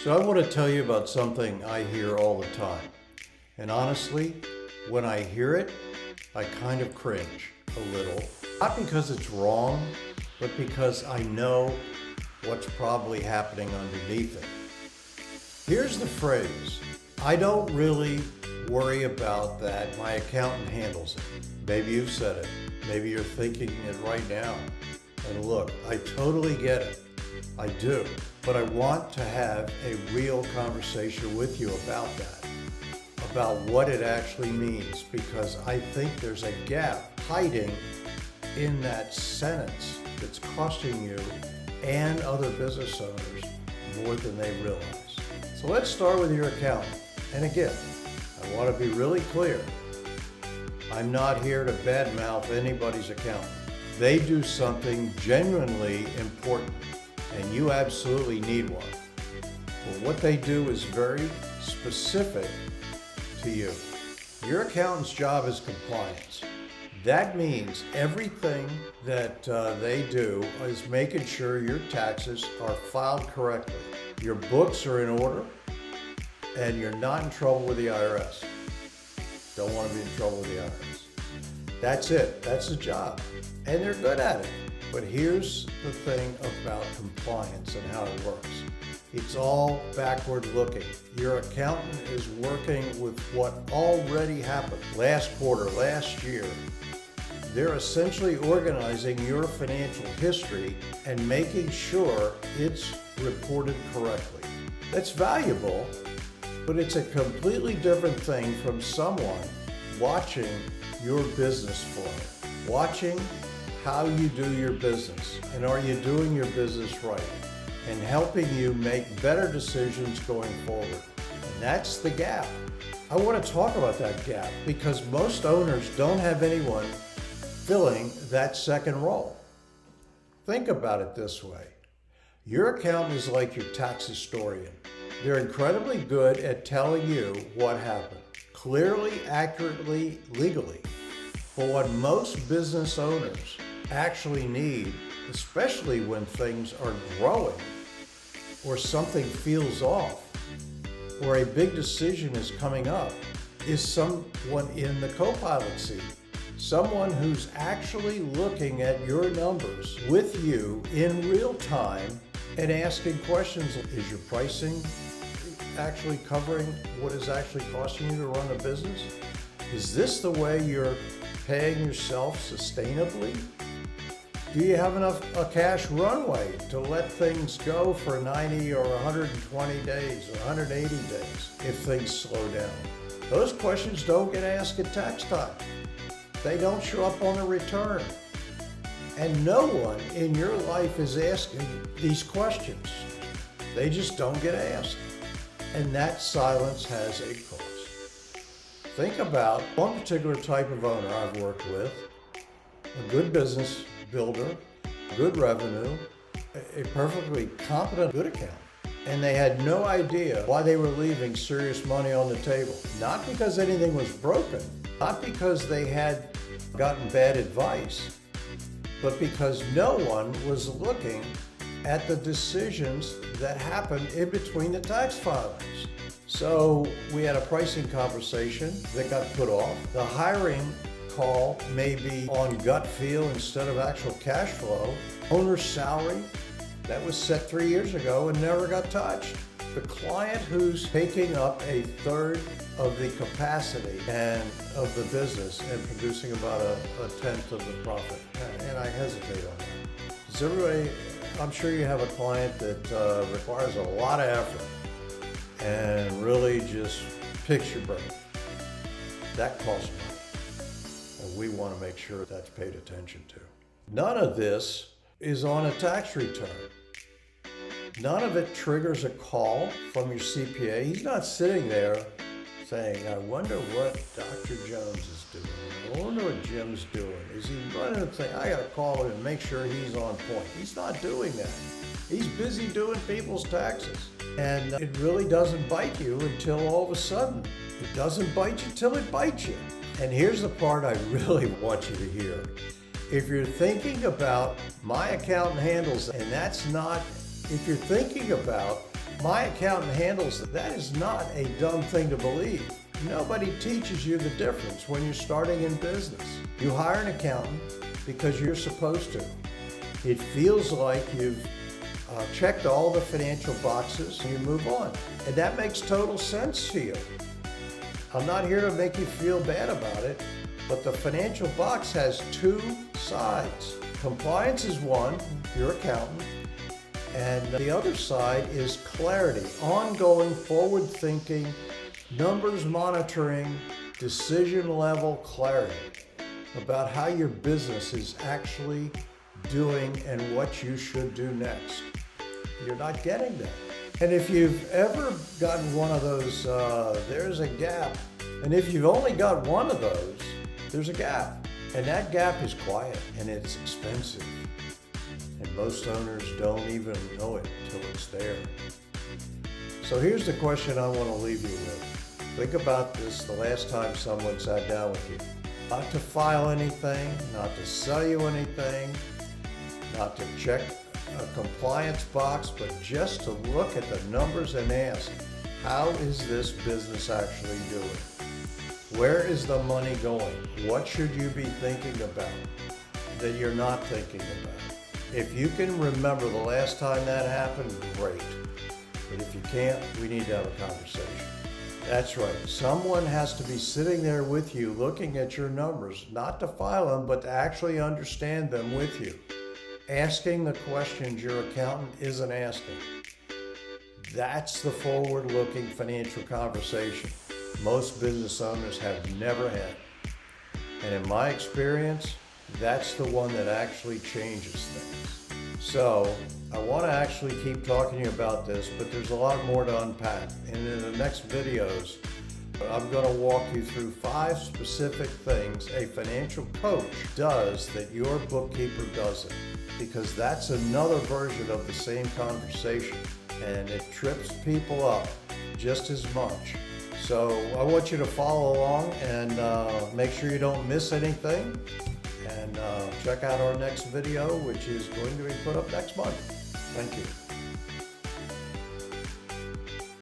So I want to tell you about something I hear all the time. And honestly, when I hear it, I kind of cringe a little. Not because it's wrong, but because I know what's probably happening underneath it. Here's the phrase: I don't really worry about that. My accountant handles it. Maybe you've said it. Maybe you're thinking it right now. And look, I totally get it. I do. But I want to have a real conversation with you about that, about what it actually means, because I think there's a gap hiding in that sentence that's costing you and other business owners more than they realize. So let's start with your accountant. And again, I want to be really clear. I'm not here to badmouth anybody's accountant. They do something genuinely important, and you absolutely need one. But what they do is very specific to you. Your accountant's job is compliance. That means everything that they do is making sure your taxes are filed correctly, your books are in order, and you're not in trouble with the IRS. Don't want to be in trouble with the IRS. That's it. That's the job. And they're good at it. But here's the thing about compliance and how it works. It's all backward looking. Your accountant is working with what already happened last quarter, last year. They're essentially organizing your financial history and making sure it's reported correctly. That's valuable, but it's a completely different thing from someone watching your business flow, watching how you do your business, and are you doing your business right, and helping you make better decisions going forward. And that's the gap. I want to talk about that gap because most owners don't have anyone filling that second role. Think about it this way. Your accountant is like your tax historian. They're incredibly good at telling you what happened, clearly, accurately, legally. But what most business owners actually need, especially when things are growing or something feels off or a big decision is coming up, is someone in the co-pilot seat, someone who's actually looking at your numbers with you in real time and asking questions. Is your pricing actually covering what is actually costing you to run a business? Is this the way you're paying yourself sustainably? Do you have enough a cash runway to let things go for 90 or 120 days or 180 days if things slow down? Those questions don't get asked at tax time. They don't show up on the return. And no one in your life is asking these questions. They just don't get asked. And that silence has a cost. Think about one particular type of owner I've worked with, a good business builder, good revenue, a perfectly competent good account. And they had no idea why they were leaving serious money on the table. Not because anything was broken, not because they had gotten bad advice, but because no one was looking at the decisions that happened in between the tax filings. So we had a pricing conversation that got put off. The hiring call may be on gut feel instead of actual cash flow. Owner's salary that was set 3 years ago and never got touched. The client who's taking up a third of the capacity and of the business and producing about a tenth of the profit. And I hesitate on that. Does everybody, I'm sure you have a client that requires a lot of effort and really just picks your brain. That costs money. And we want to make sure that's paid attention to. None of this is on a tax return. None of it triggers a call from your CPA. He's not sitting there saying, I wonder what Dr. Jones is doing. I wonder what Jim's doing. Is he running and saying, I got to call him and make sure he's on point? He's not doing that. He's busy doing people's taxes. And it really doesn't bite you until all of a sudden. It doesn't bite you till it bites you. And here's the part I really want you to hear. If you're thinking about my accountant handles, and that's not, if you're thinking about My accountant handles it. That is not a dumb thing to believe. Nobody teaches you the difference when you're starting in business. You hire an accountant because you're supposed to. It feels like you've checked all the financial boxes and you move on. And that makes total sense to you. I'm not here to make you feel bad about it, but the financial box has two sides. Compliance is one, your accountant, and the other side is clarity, ongoing, forward-thinking, numbers monitoring, decision level clarity about how your business is actually doing and what you should do next. You're not getting that. And if you've ever gotten one of those, there's a gap. And if you've only got one of those, there's a gap. And that gap is quiet and it's expensive. And most owners don't even know it until it's there. So here's the question I want to leave you with. Think about this the last time someone sat down with you. Not to file anything, not to sell you anything, not to check a compliance box, but just to look at the numbers and ask, how is this business actually doing? Where is the money going? What should you be thinking about that you're not thinking about? If you can remember the last time that happened, great. But if you can't, we need to have a conversation. That's right. Someone has to be sitting there with you looking at your numbers, not to file them, but to actually understand them with you. Asking the questions your accountant isn't asking. That's the forward-looking financial conversation most business owners have never had. And in my experience, that's the one that actually changes things. So I want to actually keep talking to you about this, but there's a lot more to unpack. And in the next videos, I'm going to walk you through 5 specific things a financial coach does that your bookkeeper doesn't. Because that's another version of the same conversation, and it trips people up just as much. So I want you to follow along and make sure you don't miss anything, and check out our next video, which is going to be put up next month. Thank you.